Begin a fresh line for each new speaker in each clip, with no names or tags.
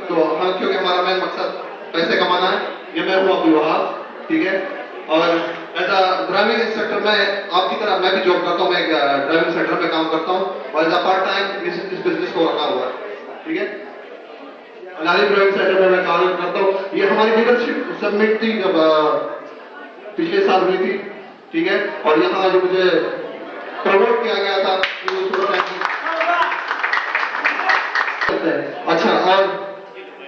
تو ہاں کیونکہ ہمارا مین مقصد پیسے کمانا ہے. یہ میں ہوں عبد الوہاب, ٹھیک ہے, اور ایز اے ڈرائیونگ انسٹرکٹر میں آپ کی طرح میں بھی جاب کرتا ہوں. میں ایک ڈرائیونگ سینٹر میں کام کرتا ہوں اور ایز اے پارٹ ٹائم اس بزنس کو رکھا ہوا ہے, ٹھیک ہے. الہی ڈرائیونگ سینٹر میں کام کرتا ہوں. یہ ہماری لیڈرشپ سبمٹ تھی جب پچھلے سال ہوئی تھی, ٹھیک ہے, اور یہاں جو مجھے پروموٹ کیا گیا تھا. اچھا, اور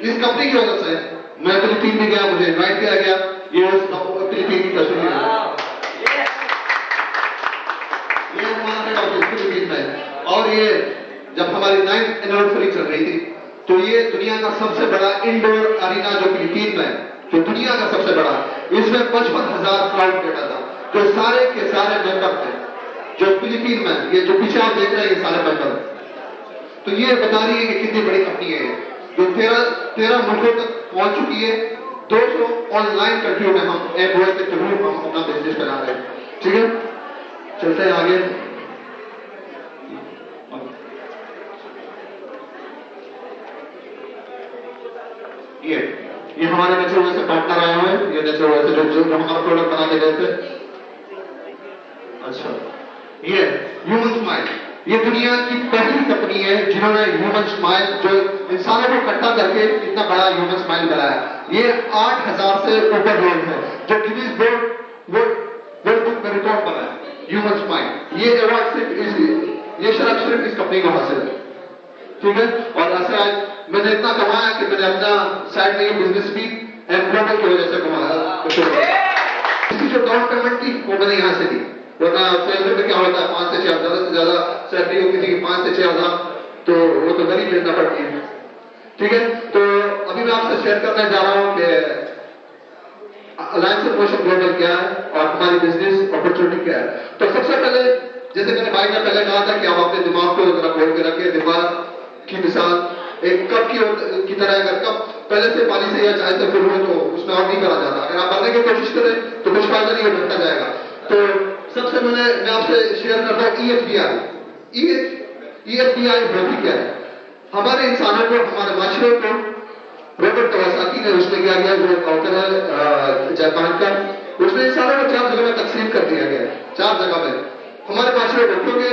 اس کمپنی کی وجہ سے میں فلپین بھی گیا, مجھے انوائٹ کیا گیا. یہ فلپین کی تصویر ہے, یہ ہمارا ہیڈ آفس فلپین میں. اور یہ جب ہماری 9th اینیورسری چل رہی تھی تو یہ دنیا کا سب سے بڑا انڈور ارینا جو فلپین میں, جو دنیا کا سب سے بڑا, اس میں 55,000 کراؤڈ بیٹھا تھا, جو سارے کے سارے ممبر تھے جو فلپین میں. یہ جو پیچھے آپ دیکھ رہے ہیں یہ سارے ممبر. تو یہ بتا رہی ہے کہ کتنی بڑی کمپنی ہے جو 13 ملکوں تک پہنچ چکی ہے. 200 آن لائن کنٹریوں میں ہم ایمپلائے کے تھرو ہم اپنا بزنس چلا رہے ہیں, ٹھیک ہے. چلتے ہیں آگے. یہ ہمارے نیچرل سے پارٹنر آئے ہوئے ہیں. یہ نیچرل سے جو ہمارا پروڈکٹ بنا کے گئے تھے. اچھا, یہ ہیومن اسمائل, یہ دنیا کی پہلی کمپنی ہے جنہوں نے ہیومن اسمائل, جو انسانوں کو اکٹھا کر کے اتنا بڑا ہیومن اسمائل بنایا. یہ 8,000 سے اوپر لوگ ہیں جو گینیز ورلڈ بک میں ریکارڈ بنا ہے. ہیومن اسمائل, یہ ایوارڈ صرف یہ شرف صرف اس کمپنی کو حاصل ہے, ٹھیک ہے. اور ایسا میں نے اتنا کمایا کہ میں نے اپنا سائڈ میں یہ بزنس بھی ایمپلائمنٹ کی وجہ سے کمایا. اس کی جو ڈاؤن پیمنٹ تھی وہ میں نے یہاں سے دی, ورنہ سیلری میں کیا ہوتا ہے 5 سے 6 ہزار سے زیادہ سیلری ہو کسی کی 5 سے 6 ہزار, تو وہ تو غریب لینا پڑتی ہے, ٹھیک ہے. تو ابھی میں آپ سے شیئر کرنا چاہ رہا ہوں کہ الائنس پروموشن گلوبل کیا ہے اور ہماری بزنس اپرچونٹی کیا ہے. تو سب سے پہلے جیسے میں نے بھائی نے پہلے کہا تھا کہ آپ اپنے دماغ کو ذرا کھول کے رکھیں. دماغ کی مثال ایک کپ کی طرح, اگر کپ پہلے سے پانی سے یا چائے سے فل ہو تو اس میں اور نہیں کرا جاتا. اگر آپ بھرنے کی کوشش کریں تو کچھ فائدہ نہیں ہو, بھرتا جائے گا. تو سب سے میں آپ سے شیئر کرتا ہوں EFBI. EFBI ہوتی کیا ہے؟ ہمارے انسانوں کو, ہمارے معاشرے کو روبرٹ کواساکی نے اس میں کیا گیا, جو آتھر ہے جاپان کا, اس نے انسانوں کو 4 جگہ میں تقسیم کر دیا گیا. 4 جگہ میں ہمارے معاشرے کو, کیونکہ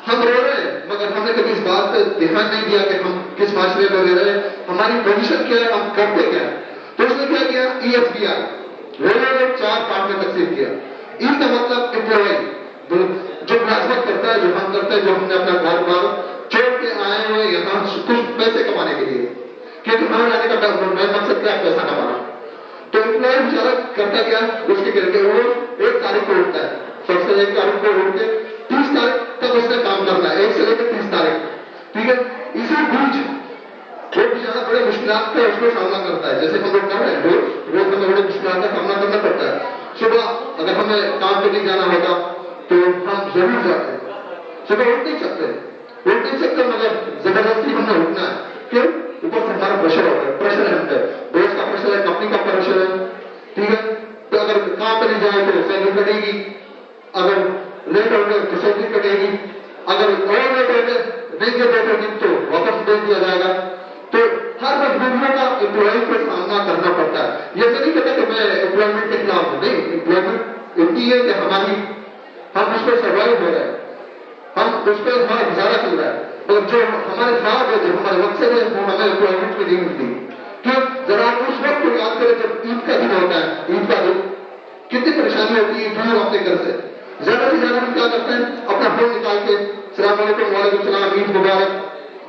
ہم رو رہے ہیں مگر ہم نے کبھی اس بات پہ دھیان نہیں دیا کہ ہم کس معاشرے میں رہ رہے ہیں, ہماری پوزیشن کیا ہے, ہم کرتے کیا ہے. تو اس نے کیا کیا, EFBI روزوں نے 4 پارٹ میں تقسیم کیا. ای کا مطلب امپلائی, جو ملازمت کرتا ہے, جو ہم کرتے ہیں, جو ہم نے اپنا گھر بار چھوڑ کے آئے ہوئے یہاں کچھ پیسے کمانے کے لیے, کیونکہ ہمیں جانے کا مین مقصد کیا ہے, پیسہ کمانا. تو امپلائی بیچارہ کرتا کیا, اس کے گھر کے وہ 1 تاریخ کو اٹھتا ہے, سب سے 1 تاریخ کو اٹھ کے 30 تاریخ تک اس نے کام کرنا ہے, 1 سے لے کے 30 تاریخ, ٹھیک ہے. اسی بیچ وہ بیچارہ بڑے مشکلات کا اس کو سامنا کرتا ہے, جیسے ہم لوگ کر رہے ہیں روز ہمیں بڑے مشکلات کا سامنا کرنا پڑتا ہے. صبح اگر ہمیں کام پہ نہیں جانا ہوگا تو ہم ضرور جاتے ہیں. صبح اٹھ نہیں سکتے مگر زبردستی ہم نے اٹھنا ہے. کیوں؟ اوپر سے ہمارا پریشر ہوتا ہے, پریشر ہے ہم پہ, دوست کا پریشر ہے, کمپنی کا پریشر ہے, ٹھیک ہے. تو اگر کام پہ نہیں جائے تو سیلری کٹے گی, اگر لیٹ ہو گئے تو سیلری کٹے گی, اگر اور لیٹ ہو گئے نہیں کے 2 دن تو واپس دے دیا جائے گا. تو ہر مجبوریوں کا امپلائی کو سامنا کرنا پڑتا ہے. یہ تو نہیں کہتا کہ میں امپلائمنٹ کے خلاف ہوں, نہیں. امپلائمنٹ اتنی ہے کہ ہم اس پہ سروائو ہو رہے ہیں, ہم اس پہ ہمارا گزارا چل رہا ہے, اور جو ہمارے خواب ہے, جو ہمارے مقصد ہے, وہ ہمیں امپلائمنٹ میں نہیں ملتی. کیوں؟ ذرا آپ اس وقت کو یاد کریں جب عید کا دن ہوتا ہے, عید کا دن کتنی پریشانی ہوتی ہے دور اپنے گھر سے. زیادہ سے زیادہ ہم کیا کرتے ہیں, اپنا فون نکال کے السلام علیکم, وعلیکم السلام, عید مبارک,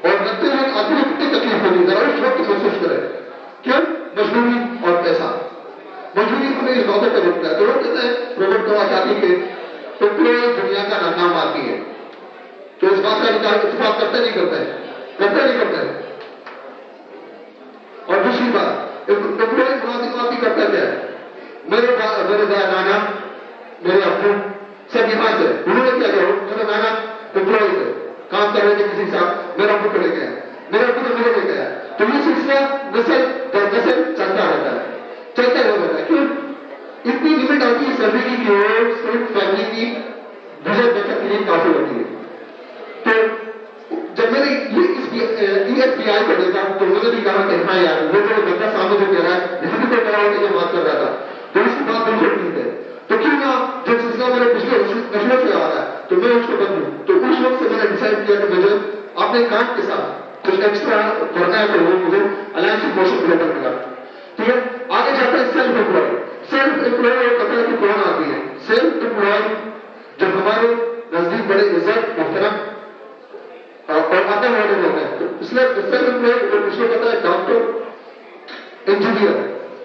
اور رکھتے ہوئے آدمی کو کتنی تکلیف ہوتی ہے, ذرا اس وقت محسوس کرے. کیوں؟ مجبوری اور پیسہ. مجبوری ہمیں اس باتوں پہ روکتا ہے. تو وہ کہتے ہیں روبرٹ کواساکی کے امپلائی دنیا کا ناکام آدمی ہے. تو اس بات کا اتفاق کرتے نہیں کرتے. اور دوسری بات, امپلائی ملازمت کرتا کیا ہے, میرے نانا, میرے ابو سب یہاں سے, انہوں نے کیا کیا, میرے نانا امپلائی سے کام کر رہے تھے کسی ساتھ, میرا ابو کو لے گیا, میرے ابو نے مجھے لے گیا. تو یہ سلسلہ نسل در نسل چلتا رہتا ہے. کیوں؟ اتنی لمٹ آتی ہے سیلری کی کہ وہ صرف فیملی کی بجٹ بچت کے لیے کافی ہوتی ہے. تو جب میں نے EFBI کو دیکھا تو مجھے بھی کہا کہ ہاں یار وہ جو بندہ سامنے جو کہہ رہا ہے یہاں بھی کوئی کہہ رہا ہے کہ یہ بات کر رہا تھا تو اس کی بات بالکل ٹھیک ہے تو کیوں نہ جو سلسلہ میرے پچھلے نسلوں سے آ رہا ہے تو میں اس کو بدلوں. تو اس وقت سے میں نے ڈیسائڈ کیا کہ مجھے اپنے کام کے ساتھ کچھ ایکسٹرا کرنا ہے تو وہ مجھے الائنس موشن گلوبل ملا. ٹھیک ہے. آگے جاتے ہیں سیلف امپلائڈ. سیلف امپلائڈ پتہ ہے کہ کون آتی ہے. سیلف امپلائڈ جب ہمارے نزدیک بڑے عزت محترم اور آتے والے لوگ ہیں تو اس لیے سیلف امپلائڈ جو مجھے پتا ہے ڈاکٹر انجینئر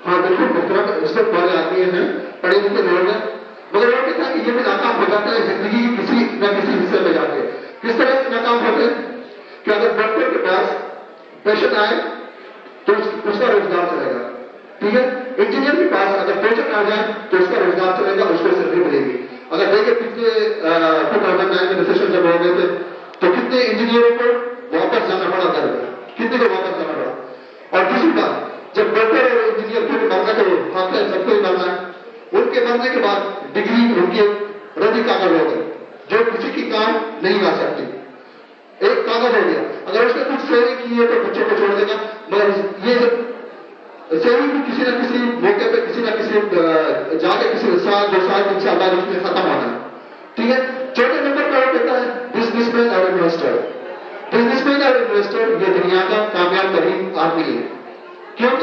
ہاں بالکل محترم عزت والے آدمی ہیں پڑھے لکھے لوگ ہیں مگر وہ کہتا ہے کہ یہ بھی ناکام ہو جاتا ہے زندگی کی کسی نہ کسی حصے میں جا کے. کس طرح سے ناکام ہوتے ہیں کہ اگر ڈاکٹر کے پاس پیشنٹ آئے تو اس کا روزگار چلے گا. ٹھیک ہے. انجینئر کے پاس اگر پیشنٹ آ جائے تو اس کا روزگار چلے گا, اس کو سیلری ملے گی. اگر دیکھیں پچھلے 2009 میں ریسیشن جب ہو گئے تھے تو کتنے انجینئروں کو واپس جانا پڑا گھر میں, کتنے کو واپس جانا پڑا. اور دوسری بات جب ڈاکٹر اور انجینئر کو مرنا تو حق ہے سب کو ہی مرنا ہے. ان کے مرنے کے بعد ڈگری ان کی ردی کاغذ ہو گئی جو کسی کی کام نہیں آ سکتی. ایک کاغذ ہو گیا. اگر اس نے کچھ سیوی کی ہے تو بچوں کو چھوڑ دے گا مگر یہ سیوی بھی کسی نہ کسی موقع پہ کسی نہ کسی جا کے کسی سال 2 سال 3 سال بعد اس میں ختم ہونا ہے. ٹھیک ہے. چوتھے نمبر پر وہ کہتا ہے بزنس مین اور انویسٹر. بزنس مین اور انویسٹر یہ دنیا کا کامیاب ترین آدمی ہے. کیوں وہ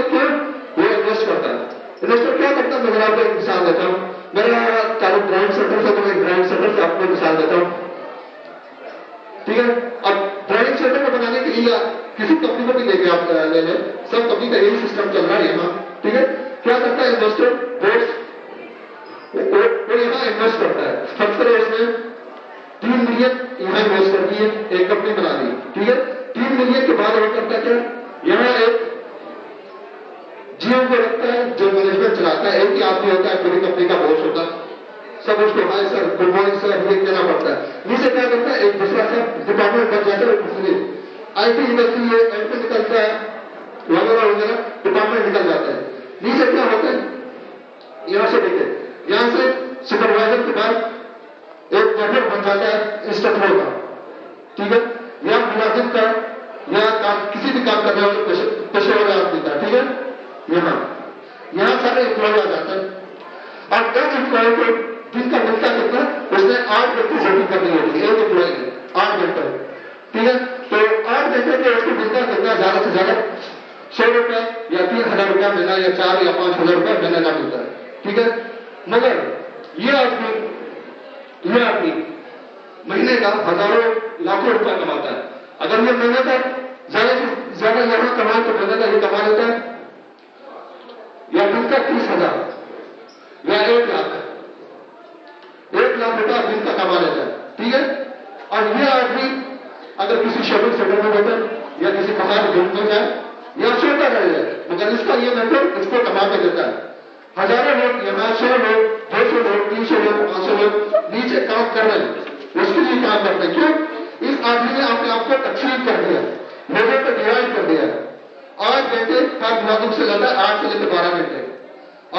انویسٹ کرتا ہے. انویسٹر کیا کرتا ہے میں آپ کو ایک مثال دیتا ہوں. میرا تعلق برانڈ سینٹر سے, تو میں برانڈ سینٹر سے آپ کو مثال دیتا ہوں. ٹھیک ہے. اب برانڈنگ سینٹر کو بنانے کے لیے کسی کمپنی کو بھی لے کے آپ لے لیں, سب کمپنی کا یہی سسٹم چل رہا ہے یہاں. ٹھیک ہے. کیا کرتا ہے انویسٹر وہ یہاں انویسٹ کرتا ہے. فرض کرے اس نے 3 ملین یہاں انویسٹ کر دیے, ایک کمپنی بنا دی. ٹھیک ہے. 3 ملین کے بعد وہ کرتا ہے کیا یہاں ایک جیو کو رکھتا ہے جو مینجمنٹ چلاتا ہے. ایک ہی آدمی ہوتا ہے پوری کمپنی کا باس ہوتا ہے. سب اس کو high sir good morning sir یہ کہنا پڑتا ہے. نیچے کیا کرتا ہے ایک دوسرا سب ڈپارٹمنٹ بن جاتا ہے. دوسرے آئی ٹی نکلتی ہے, ایم پی نکلتا ہے, وغیرہ وغیرہ ڈپارٹمنٹ نکل جاتا ہے. نیچے کیا ہوتا ہے یہاں سے دیکھیں یہاں سے سپروائزر کے بعد ایک نیٹورک بن جاتا ہے انسٹرکٹر کا. ٹھیک ہے. یا ملازم کا یا کسی بھی کام کرنے والے پیشے والے آدمی کا. ٹھیک ہے. یہاں سارے امپلائی آ جاتے ہیں. اور ایک امپلائی کو دن کا ملتا کتنا اس نے 8 گھنٹے ڈیوٹی کرنی ہوتی ہے. ایک امپلائی نے 8 گھنٹے. ٹھیک ہے. تو 8 گھنٹے کے اس کو ملتا کتنا زیادہ سے زیادہ 100 روپئے یا 3,000 روپیہ ملنا یا 4 یا 5,000 روپئے ملنے کا ملتا ہے. ٹھیک ہے. مگر یہ آدمی مہینے کا ہزاروں لاکھوں روپئے کماتا ہے. اگر یہ مہینے کا زیادہ سے زیادہ یہاں کمائے تو مہینے کا یہ کما لیتا ہے یا دن کا 30,000 یا 1 لاکھ روپیہ دن کا کما لیتا ہے. ٹھیک ہے. اور یہ آدمی اگر کسی شاپنگ سینٹر میں ہوتا ہے یا کسی باہر گھومنے جائے یا سوتا رہ جائے مگر اس کا یہ مینٹر اس کو کما کے دیتا ہے. ہزاروں لوگ یہاں 100 لوگ 200 لوگ 300 لوگ 500 لوگ نیچے کام کر رہے ہیں اس کے لیے کام کرتے ہیں. کیوں؟ اس آدمی نے اپنے آپ کو تقسیم کر دیا, لوگوں کو ڈیوائڈ کر دیا. 8 گھنٹے ہر ملازم سے لیتا ہے 8 سے لے کے 12 گھنٹے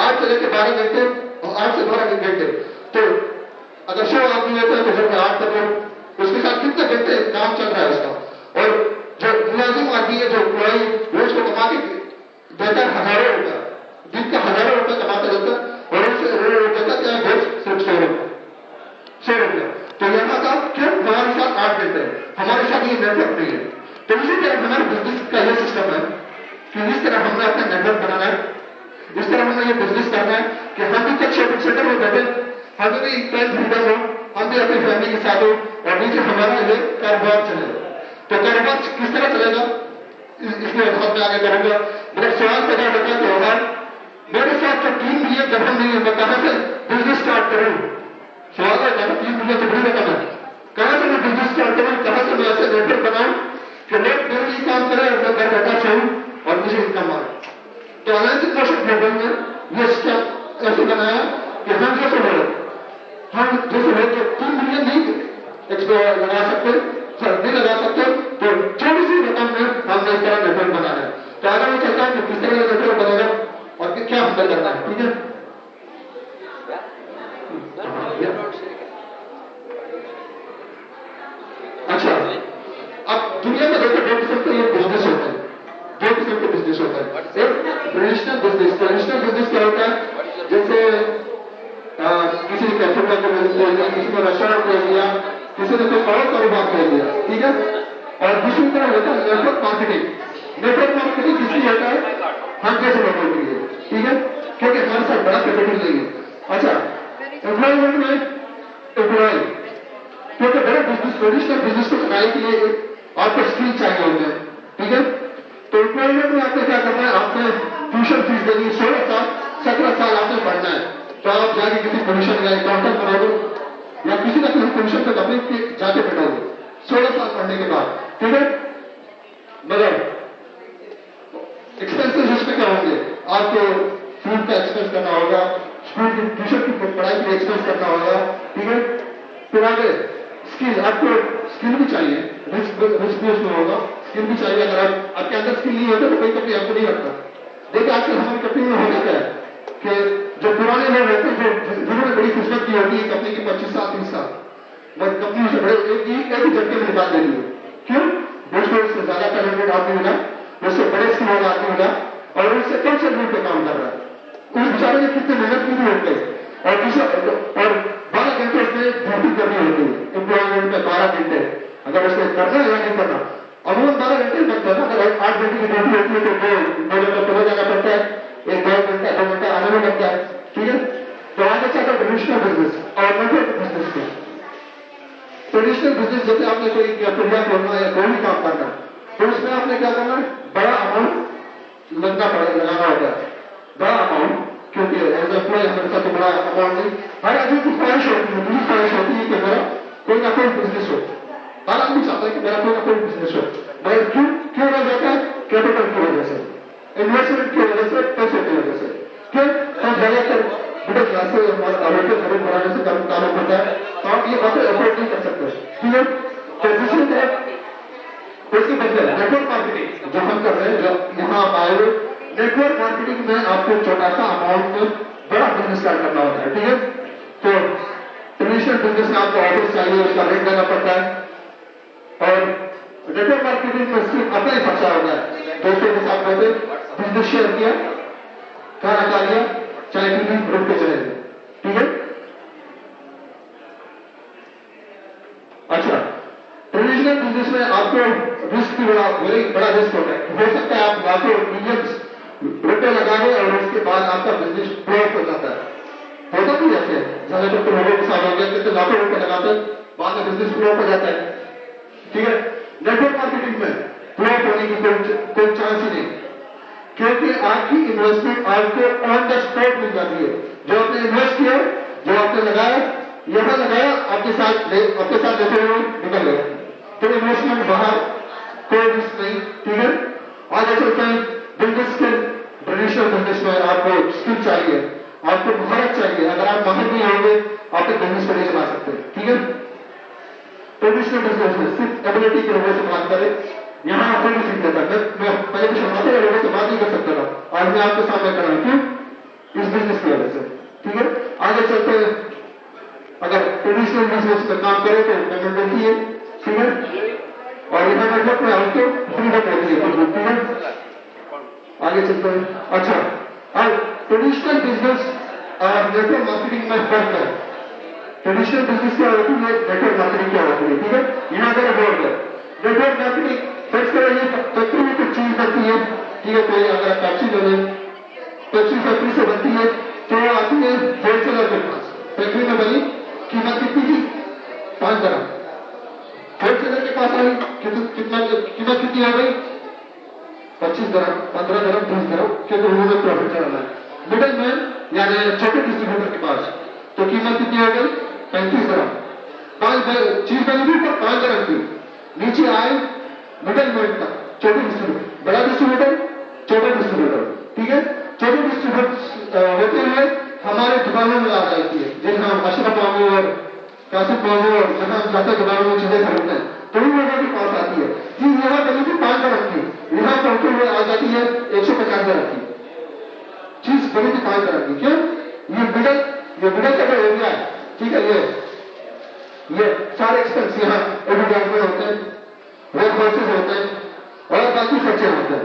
8 سے لے کے 12 گھنٹے اور 8 سے 12 گھنٹے. تو اگر 100 آدمی لیتا ہے تو گھر میں 8 کرو اس کے ساتھ کتنے گھنٹے کام چل رہا ہے اس کا. اور جو ملازم آدمی ہے جو امپلائی وہ اس کو کما کے دیتا ہے ہزاروں روپیہ دن کا 1000 روپیہ کماتا رہتا ہے اور اس سے دیتا کیا ہے صرف 100 روپیہ. تو یہاں کا کیوں ہمارے ساتھ 8 گھنٹے ہے, ہمارے ساتھ یہ نیٹورک نہیں ہے. تو اسی طرح ہمارے بزنس کا یہ سسٹم ہے کہ جس طرح ہم نے اپنا نیٹورک بنانا ہے اس طرح ہم نے یہ بزنس کرنا ہے کہ ہم بھی کچھ شاپنگ سینٹر میں بیٹھے, ہمیں بھی ٹائم فریڈم ہو, ہم بھی اپنی فیملی کے ساتھ ہو اور نیچے ہمارا یہ کاروبار چلے. تو کاروبار کس طرح چلے گا اس میں بہت میں آگے کروں گا. میرا سوال پیدا ہوتا ہے کہ ہوگا میرے ساتھ جو 3 ملین درہم نہیں ہے میں کہاں سے بزنس اسٹارٹ کروں. سوال ہے 3 ملین سے بڑی رقم ہے, کہاں سے میں بزنس اسٹارٹ کروں, کہاں سے میں ایسے نیٹورک بناؤں کہ لوگ میرے لیے کام کریں اور میں گھر بیٹھا چاہوں اور مجھے انکم آئے. تو الائنس موشن گلوبل نے یہ سسٹم ایسے بنایا کہ ہم جیسے لوگ جو 3 ملین نہیں لگا سکتے نہیں لگا سکتے تو چھوٹی سی رقم میں ہم نے اس طرح نیٹورک بنانا ہے. تو آگے میں چلتا ہے کہ کس طرح کا نیٹورک بنے گا اور کیا حمل کرنا ہے. ٹھیک ہے. اچھا اب دنیا میں دیکھو 2 قسم کے یہ بزنس ہوتے ہیں, 2 قسم کے بزنس ہوتا ہے. ایک ٹریڈیشنل بزنس. ٹریڈیشنل بزنس کیا ہوتا ہے؟ جیسے کسی نے کیفے کا بزنس لے لیا, کسی نے ریسٹورینٹ لے لیا, کسی نے کوئی اور کاروبار لے لیا, ٹھیک ہے. اور دوسری طرح ہوتا ہے نیٹورک مارکیٹنگ. نیٹورک مارکیٹنگ کس لیے ہوتا ہے؟ ہم جیسے لوگوں کے لیے, ٹھیک ہے, کیونکہ ہمارے ساتھ بڑا کیپیٹل نہیں ہے. اچھا, امپلائمنٹ میں امپلائی, کیونکہ بڑے بزنس ٹریڈیشنل بزنس کو چلانے کے لیے آپ کو اسکل چاہیے ہوتے ہیں, ٹھیک ہے. تو امپلائمنٹ میں آپ نے کیا کرنا ہے؟ آپ نے ٹیوشن فیس دینی ہے. 16 سال 17 سال آپ نے پڑھنا ہے. تو آپ جا کے کسی پوزیشن یا اکاؤنٹنٹ بنا دو یا کسی نہ کسی پوزیشن پہ اپنے جا کے بیٹھو گے 16 سال پڑھنے کے بعد, ٹھیک ہے. مگر ایکسپینسز اس میں کیا ہوں گے؟ آپ کو فوڈ کا ایکسپینس کرنا ہوگا, اسکول کی ٹیوشن کی پڑھائی کے لیے ایکسپینس کرنا ہوگا, ٹھیک ہے. پھر آگے اسکل, آپ کو اسکل بھی چاہیے, رسک بھی اس میں ہوگا, اسکل بھی چاہیے. اگر آپ کے اندر اسکل نہیں ہوتا تو کوئی کمپنی آپ کو نہیں رکھتا. دیکھیں آج کل ہماری کمپنی میں ہوتا کیا ہے کہ جو پرانے لوگ ہوتے ہیں, جنہوں نے بڑی خدمت کی ہوتی ہے کمپنی کی 25 سال 30 سال, بس کمپنی سے بڑے ایک ہی جھٹکے میں نکال دینی ہے. کیوں؟ اس کو اس سے زیادہ ٹیلنٹڈ آدمی ملا, اس سے بڑے اسکل والا آدمی ملا, اور اس سے کم سیلری پہ کام کر رہا ہے. اس بیچارے نے کتنے محنت کی بھی ہوتے ہیں, اور 12 گھنٹے اس میں ڈیوٹی کرنی ہوتی ہے. امپلائمنٹ میں 12 گھنٹے اگر اس نے کرنا یا نہیں کرنا, عموماً 12 گھنٹے بن جاتا. اگر 8 گھنٹے کی ڈیوٹی ہوتی ہے تو 2 گھنٹے چلا جانا پڑتا ہے, 1 گھنٹہ 2 گھنٹہ آنے میں لگتا ہے, ٹھیک ہے. تو آگے چاہتا ہے ٹریڈیشنل بزنس اور نیٹورک بزنس کے. ٹریڈیشنل بزنس جیسے آپ نے کوئی کیفیٹیریا کھولنا یا کوئی بھی کام کرنا, تو اس میں آپ نے کیا کرنا ہے؟ بڑا اماؤنٹ لگانا ہوتا ہے, بڑا اماؤنٹ, کیونکہ ایز امپلائی ہمارے ساتھ بڑا اماؤنٹ نہیں. ہر آدمی کی خواہش ہوتی ہے, مجھے خواہش ہوتی ہے کہ میرا کوئی نہ کوئی بزنس ہو. ہر آدمی چاہتا ہے کہ میرا کوئی نہ کوئی بزنس ہو. مگر کیوں رہ جاتا ہے؟ کیپیٹل کی وجہ سے, انویسٹمنٹ کی وجہ سے, پیسے کی وجہ سے. کیوں؟ ہم زیادہ تر مڈل کلاس سے ہمارا گھر بنانے سے تعلق ہوتا ہے, تو آپ یہ باتیں افورڈ نہیں کر سکتے, ٹھیک ہے. تو دوسری طرف اس کے بدلے نیٹورک مارکیٹنگ جو ہم کر رہے ہیں, جو یہاں آپ آئے ہوئے, نیٹورک مارکیٹنگ میں آپ کو چھوٹا سا اماؤنٹ میں بڑا بزنس اسٹارٹ کرنا ہوتا ہے, ٹھیک ہے. تو ٹریڈیشنل بزنس میں آپ کو آفس چاہیے, اس کا رینٹ دینا پڑتا ہے, اور نیٹورک مارکیٹنگ میں صرف اپنا ہی خرچہ ہوتا ہے. دوستوں کے ساتھ بیٹھے بزنس شیئر کیا, کھانا کھا لیا, چائے پی لی, روک کے چلے گئے, ٹھیک ہے. اچھا, ٹریڈیشنل بزنس میں آپ کو رسک بھی بڑا رسک ہوتا ہے. ہو سکتا ہے آپ لاکھوں ملینس روپے لگا دیں اور اس کے بعد آپ کا بزنس فلوپ ہو جاتا ہے. ہوتا نہیں ایسے, زیادہ تر تو لوگوں کے ساتھ ہو گیا کہ لاکھوں روپے لگاتے ہیں, بعد میں بزنس فلوپ ہو جاتا ہے, ٹھیک ہے. نیٹورک مارکیٹنگ میں فلوپ ہونے کی کوئی چانس ہی نہیں, کیونکہ آپ کی انویسٹمنٹ آپ کو آن دا اسپاٹ مل جاتی ہے. جو آپ نے انویسٹ کیا, جو آپ نے لگایا, یہاں لگایا, آپ کے ساتھ لیتے ہوئے نکل گیا. تو انویسٹمنٹ باہر, کوئی رسک نہیں, ٹھیک ہے. آگے چلتے ہیں بزنس کے. ٹریڈیشنل بزنس میں آپ کو اسکل چاہیے, آپ کو مہارت چاہیے. اگر آپ ماہر نہیں ہوں گے آپ کے بزنس کو نہیں چلا سکتے, ٹھیک ہے. ٹریڈیشنل بزنس میں صرف ایبلٹی کے لوگوں سے بات کریں, یہاں آپ کو نہیں سیکھ دیتا. میں پہلے کچھ شروعاتی لوگوں سے بات نہیں کر سکتا تھا, آج میں آپ کے سامنے کر رہا ہوں. کیوں؟ اس بزنس کی وجہ سے, ٹھیک ہے. آگے چلتے ہیں. اگر ٹریڈیشنل بزنس میں کام کرے تو پیمنٹ ملتی ہے, ٹھیک ہے, اور یہاں نیٹورک میں آپ کو فریڈم ہوتی ہے, ٹھیک ہے. آگے چلتے ہیں. اچھا, اب ٹریڈیشنل بزنس اور نیٹورک مارکیٹنگ میں فرق ہے. ٹریڈیشنل بزنس کیا ہوتی ہے, نیٹورک مارکیٹنگ کیا ہوتی ہے, ٹھیک ہے. یہاں کا بورڈ ہے. نیٹورک مارکیٹنگ فرض کریں یہ فیکٹری میں کچھ چیز بنتی ہے, ٹھیک ہے. کوئی اگر پیپسی لے لیں, پیپسی فیکٹری سے بنتی ہے تو وہ آتی ہے ہول سیلر کے پاس. فیکٹری میں بنی, قیمت کتنی تھی؟ 5 درہم. ہول سیلر کے پاس آئی, قیمت کتنی ہو گئی؟ 25 درہم, 15 درہم, 20 درہم, کیونکہ انہوں نے پروفٹ چلانا ہے. مڈل مین یعنی چھوٹے ڈسٹریبیوٹر کے پاس تو قیمت کتنی ہو گئی؟ 35 درہم. 5 چیز بنی تھی پر 5 درہم کی. نیچے آئے مڈل مین تک, چھوٹے ڈسٹریبیوٹر, بڑا ڈسٹریبیوٹر, چھوٹا ڈسٹریبیوٹر, ٹھیک ہے. چھوٹے ڈسٹریبیوٹر ہوتے ہوئے ہمارے دکانوں میں آ جاتی ہے, جن ہم اشرف مامو اور کاشف مامو اور جہاں جاتے دکانوں میں چیزیں خریدتے ہیں, تو ان لوگوں کے پاس آتی ہے. چیز یہاں بنی تھی 5 درہم کی, یہاں پہنچتے ہوئے آ جاتی ہے 150 درہم کی. چیز بنی تھی 5 درہم کی. کیوں؟ یہ مڈل کا جو ایریا ہے, ٹھیک ہے, یہ سارے ایکسپینس یہاں ایڈورٹائزمنٹ ہوتے ہیں, ویب ہاؤسز ہوتے ہیں اور باقی خرچے ہوتے ہیں.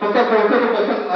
50%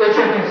120,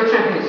120,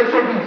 120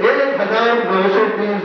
1920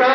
4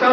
4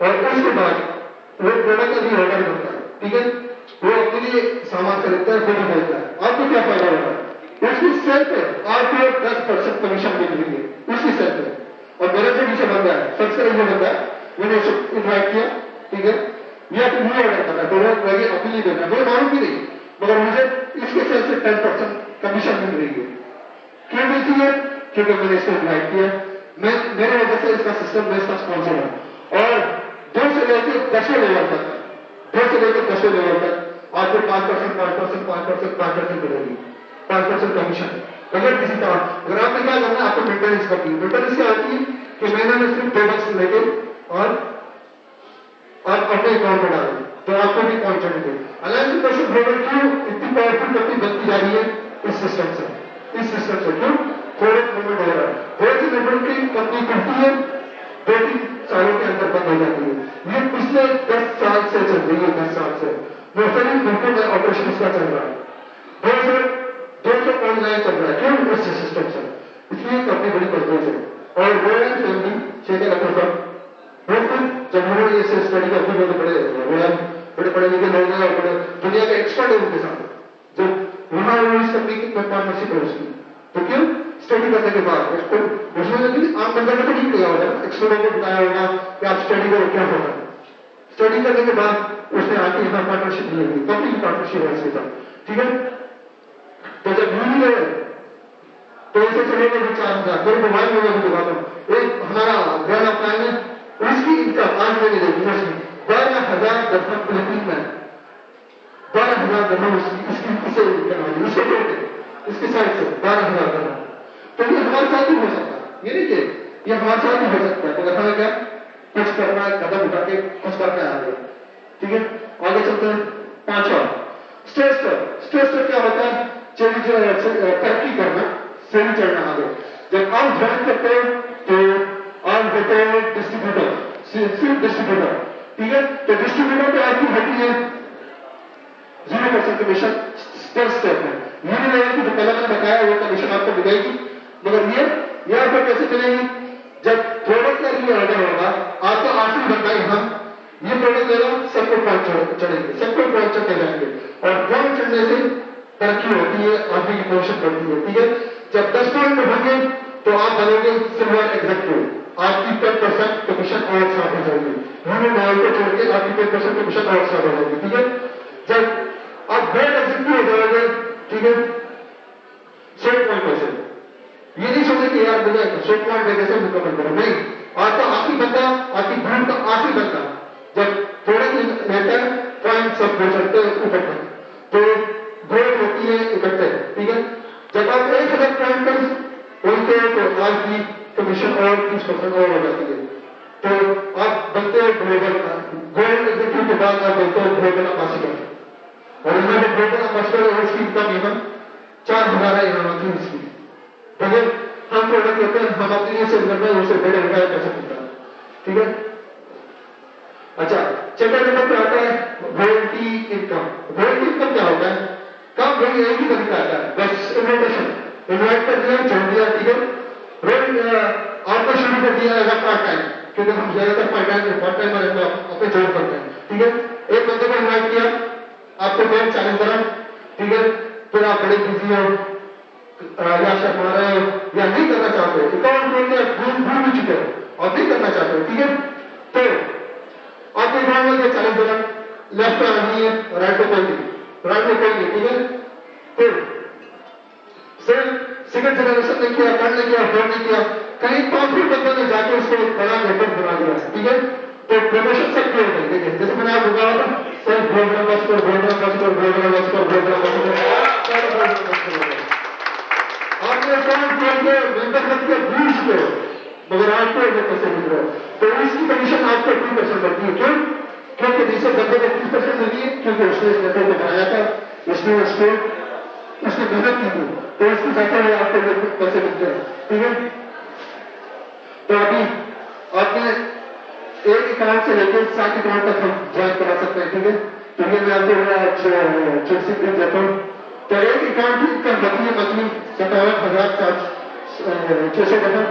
اور اس کے بعد وہ پروڈکٹ ابھی آرڈر کرتا ہے, ٹھیک ہے, وہ اپنے لیے سامان خریدتا ہے, خود خریدتا ہے, آپ کو کیا فائدہ ہوگا؟ اس کی سیل پہ آپ کو 10% کمیشن مل رہی ہے اس کی سیل پہ. اور میرا جو نیچے بندہ ہے, سب سے یہ بندہ ہے, میں نے اسے انوائٹ کیا, ٹھیک ہے, یہ آپ مجھے آرڈر کرنا ہے, تو وہ لگے اپنے لیے دینا ہے, مجھے معلوم بھی نہیں, مگر مجھے اس کے سیل سے 10% کمیشن مل رہی ہے. کیوں ملتی ہے؟ کیونکہ میں نے اس کو انوائٹ کیا, میں میرے وجہ سے اس کا سسٹم میں اس کا اسپانسر ہوں. اور 2 سے لے کے 10 لیول تک, 2 سے لے کے 10 لیول تک آپ کو 5% 5% 5% 5% ملے گی, 5% کمیشن. اگر کسی طرح اگر آپ نے کیا کرنا ہے, آپ کو مینٹیننس کرنی ہے. مینٹیننس کیا ہوتی ہے کہ مہینے میں صرف $2 لے کے اور آپ اپنے اکاؤنٹ میں ڈالیں تو آپ کو بھی پہنچ جائیں گے. الائنس پرسن گلوبل کیوں اتنی پاورفل کمپنی بنتی جا رہی ہے اس سسٹم سے, اس سسٹم سے کیوں تھوڑے موومنٹ ہو رہا ہے. تھوڑی سی موومنٹ کی کمپنی کرتی ہے, 2-3 سالوں کے اندر بند ہو جاتی ہے. یہ پچھلے 10 سال سے چل رہی ہے, 10 سال سے مختلف ملکوں میں آپریشن کا چل رہا ہے. 200 آن لائن چل رہا ہے, کیوں اس سسٹم سے, اس لیے کمپنی بڑی مضبوط ہے. اور رویل فیملی شیخ اکبر وہ خود جب انہوں نے یہ اسٹڈی کرتے ہوئے بڑے پڑھے لکھے لوگ ہیں اور بڑے دنیا کے ایکسپرٹ ہیں ان کے ساتھ, جب انہوں نے اس کمپنی کی پارٹنرشپ ہے اس کی, تو کیوں اسٹڈی کرنے کے بعد اس نے عام بندہ نے تو نہیں کیا ہوگا, ایکسپرٹوں کو بتایا ہوگا کہ آپ اسٹڈی کرو کیا ہوگا. اسٹڈی کرنے کے بعد اس نے آ کے یہاں پارٹنرشپ لی ہوگی, کمپنی کی پارٹنرشپ ہے اس کے ساتھ, ٹھیک ہے. تو جب نہیں گئے تو اسے چلے گئے 4,000 میرے موبائل میں بھی دکھاتا ہوں. ایک ہمارا گرینڈ اپلائن ہے, اس کی انکم آج میں نے دیکھی ہے, 12,000 درہم فلپین میں, 12,000 درہم اس کی اسے کروائی, اس کے اس کی سائڈ سے 12,000 درہم. تو یہ ہمارے ساتھ بھی ہو سکتا ہے, یہ نہیں کہ یہ ہمارے ساتھ بھی ہو سکتا ہے, مگر ہمیں کیا کچھ کرنا ہے, قدم اٹھا کے کچھ کر کے آ گئے, ٹھیک ہے. آگے چلتے ہیں. 5واں اسٹیج کیا ہوتا ہے؟ ترقی کرنا, سیڑھی چڑھنا آگے. جب آپ جوائن کرتے ہیں تو آپ ہوتے ہیں ڈسٹریبیوٹر, صرف ڈسٹریبیوٹر, ٹھیک ہے. تو ڈسٹریبیوٹر پہ آپ کی ہوتی ہے 0% کمیشن فرسٹ اسٹیپ میں. یہ نہیں رہے کہ جو پہلے میں نے بتایا وہ کمیشن آپ کو ملے گی, مگر یہ آپ کو کیسے ملے گی؟ جب پروڈکٹ کا لیے آرڈر ہوگا, آپ کو آخری بندہ یہاں یہ پروڈکٹ دے گا, سب کو پوائنٹ چڑھیں گے, سب کو پوائنٹ چڑھتے جائیں گے, اور پوائنٹ چڑھنے سے ترقی ہوتی ہے, آپ کی پروموشن بڑھتی ہے, ٹھیک ہے. جب 10 پوائنٹ میں ہوں گے تو آپ بنو گے سلور ایگزیکٹو, آپ کی 10% کمیشن اور اسٹارٹ ہو جائے گی. ہمیں مال کو چھوڑ کے آپ کی 10% کمیشن اور اسٹارٹ ہو جائے گی, ٹھیک ہے. جب آپ گریٹ ایگزیکٹو ہو جاؤ گے, ٹھیک ہے, 100 پوائنٹ سے یہ نہیں سوچے کہ یار مجھے 100 پوائنٹ دے سے مکمل کرو, نہیں. آپ کا آخری بندہ, آپ کی گروپ کا آخری بندہ جب تھوڑے رہتا ہے پوائنٹ سب ہو سکتے ہیں اوپر تک, تو گروتھ ہوتی ہے اکٹھے, ٹھیک ہے. جب آپ 1,000 پوائنٹ پر بولتے ہیں تو آپ کی کمیشن اور 30% اور ہو جاتی ہے, تو آپ بنتے ہیں گلوبل گولڈ ایگزیکٹو کے بعد آپ بنتے ہیں گلوبل امبیسڈر, اور ان میں گلوبل امبیسڈر ہے اس کی انکم یہاں 4,000 ہے یہاں کی اس کی. اگر ہم پروڈکٹ ہوتے ہیں ہم اپنے لیے سیل کرتے ہیں, اسے بڑے انگار کر سکتے ہیں, ٹھیک ہے. اچھا, چیکر نمبر پہ آتا ہے رویلٹی انکم. رویلٹی انکم کیا ہوتا ہے؟ کام وہی ایک ہی طریقہ آتا ہے, بس انویٹیشن, انوائٹ کر دیا, چھوڑ دیا, ٹھیک ہے. آپ کو شروع کر دیا ایز اے پارٹ ٹائم, کیونکہ ہم زیادہ تر پارٹ ٹائم اپنے جوائن کرتے ہیں, ٹھیک ہے. ایک بندے کو انوائٹ کیا, آپ کو 40 درہم, ٹھیک ہے. پھر آپ بڑے بزی ہو یا شرما رہے ہو یا نہیں کرنا چاہتے, اکاؤنٹ کھول کے بھول بھی چکے ہو اور نہیں کرنا چاہتے ہو, ٹھیک ہے. تو آپ کے اکاؤنٹ میں 40 درہم لیفٹ پہ آنی ہے, رائٹ پہ کوئی نہیں, رائٹ پہ کوئی نہیں, ٹھیک ہے. پھر صرف سیکنڈ جنریشن نے کیا, کر نے کیا, فور نے کیا, کہیں 5 بندوں نے جا کے اس کو ایک بڑا نیٹورک بنا دیا, ٹھیک ہے. تو پروموشن سب کی ہو گئی, دیکھیں جیسے میں نے آپ کو کہا تھا سر گولڈن بس پر گولڈن بس پر گولڈن بس پر گولڈن بس پر آپ نے اکاؤنٹ کھول کے ممبر بن کے 20 کے, مگر آپ کو پیسے مل رہے, تو اس کی کمیشن آپ کو 2% بڑھتی ہے. کیوں؟ کیونکہ دوسرے بندے کو 30% ملی ہے, کیونکہ اس نے اس نیٹورک کو بنایا تھا, اس نے محنت کی تھی, تو اس کی زیادہ ہے آپ کو پیسے ملتے ہیں, ٹھیک ہے. تو ابھی آپ نے ایک اکاؤنٹ سے لے کے 7 اکاؤنٹ تک ہم جوائن کرا سکتے ہیں, ٹھیک ہے. تو یہ میں آپ کو چوسی پہ دیتا ہوں. تو ایک اکاؤنٹ کی انکم بنتی ہے منتھلی 57,600 درہم.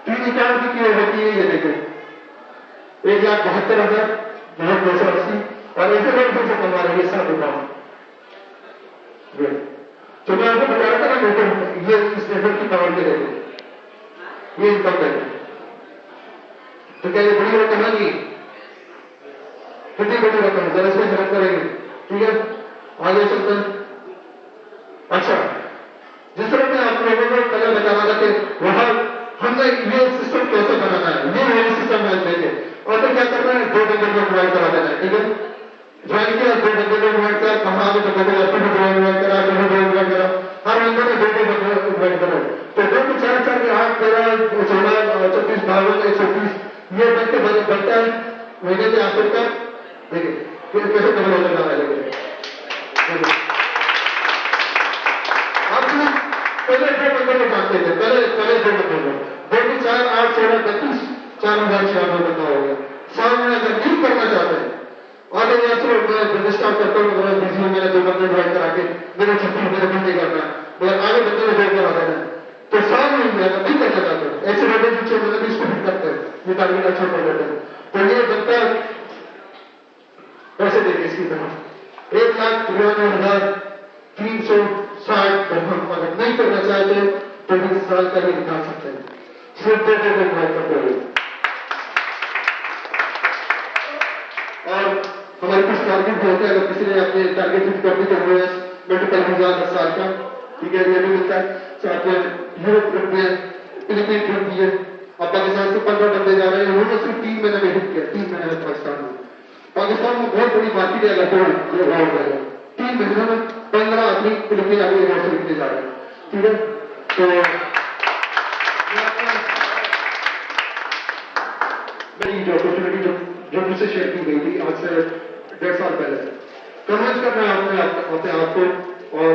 3 اکاؤنٹ کی ہوتی ہے, یہ دیکھیں
1,72,980 اور ایسے لوگ سے کما رہے ہیں 7 روپئے. تو میں آپ کو بتا رہا تھا نا یہ اس لیول کی پاور کے رہتے یہ انکم کرتے ہیں. تو کیا یہ بڑی رقم ہے نہیں؟ کتنی بڑی رقم ہے؟ ذرا اس میں حرکت کریں گے. ٹھیک ہے آگے چلتے ہیں. اچھا جس طرح میں آپ لوگوں کو پہلے بتا رہا تھا کہ وہاں ہم نے یہ سسٹم کیسے بنانا ہے یہ سسٹم میں دیکھے اور پھر کیا کرنا ہے 2 بندے کو ڈیوائڈ کرا دینا ہے. ٹھیک ہے جوائن کیا 2 بندے کو ڈیوائڈ کر کہاں آگے تو ڈیوائڈ کرا ڈیوائڈ کرا ہر بندے نے 2 بندے ڈیوائڈ کرا تو 2 کو 4 4 کے 8 13 16 34 52 130 یہ بنتا ہے مہینے کے آخر تک. دیکھیے کیسے ڈبل ہو جاتا ہے. آپ پہلے 2 بندے کو جانتے تھے پہلے 2 بندے کو 2 کی 4 8 16 32 4,600 بندہ ہو گیا. سامنے اگر نہیں کرنا چاہتے ہیں اور میں رجسٹر کرتا ہوں میں نے 2 بندے ڈیوائڈ کرا کے میرے 36 میرے بندے کرنا ہے مگر آگے بندے کو ڈیوائڈ کرا دینا ہے تو سال نہیں گیا نہیں کرنا چاہتے ایسے بندے جو 6 بندے اس کو فٹ کرتے ہیں یہ ٹارگیٹ اچھا کر دیتے ہیں. تو یہ بندہ پیسے دے کے اس کی طرف 1,93,360 درہم اگر نہیں کرنا چاہتے تو 20 سال کا ہی نکال سکتے ہیں صرف 2 کو ڈیوائڈ کرتے ہوئے. اور ہمارے کچھ ٹارگیٹ ہوتے ہیں اگر کسی نے اپنے ٹارگیٹ فٹ کر دی تو وہ ملٹیپل ویزا 10 سال کا. ٹھیک ہے یہ بھی ملتا ہے. ساتھ میں یوروپ ٹرپ میں فلپین ٹرپ بھی ہے. اب پاکستان سے 15 بندے جا رہے ہیں انہوں نے صرف 3 مہینے میں ہٹ کیا 3 مہینے میں پاکستان میں بہت بڑی مارکیٹ ہے اگر 3 مہینوں میں 15 آدمی فلپین آگے خریدنے جا رہے ہیں. ٹھیک ہے تو میری جو اپرچونیٹی جو مجھ سے شیئر کی گئی تھی آج سے 1.5 سال پہلے کنوینس کرنا ہے اپنے آپ کو اور